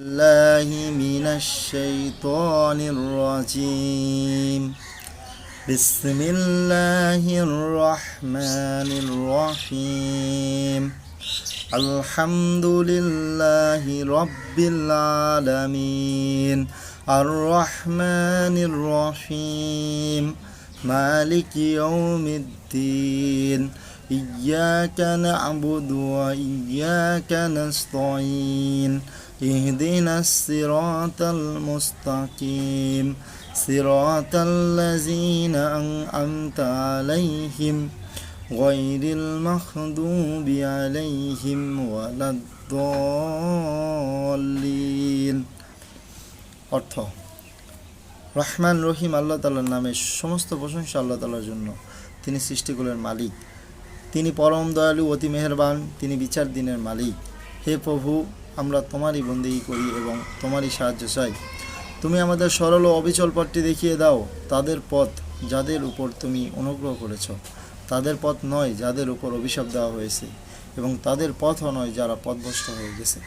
الله من الشيطان الرجيم بسم الله الرحمن الرحيم الحمد لله رب العالمين الرحمن الرحيم مالك يوم الدين إياك نعبد وإياك نستعين اهدنا الصراط المستقيم صراط الذين أنعمت عليهم غير المغضوب عليهم ولا الضالين। অর্থ রহমান রহিম আল্লাহ তাআলার নামে সমস্ত প্রশংসা আল্লাহ তাআলার জন্য। তিনি সৃষ্টিকুলের মালিক, তিনি পরম দয়ালু, অতি মেহেরবান, তিনি বিচার দিনের মালিক। হে প্রভু, আমরা তোমারই বন্দেগী করি এবং তোমারই সাহায্য চাই। তুমি আমাদের সরল ও অবিচল পথটি দেখিয়ে দাও, তাদের পথ যাদের উপর তুমি অনুগ্রহ করেছ, তাদের পথ নয় যাদের উপর অভিশাপ দেওয়া হয়েছে, এবং তাদের পথও নয় যারা পথভ্রষ্ট হয়ে গেছে।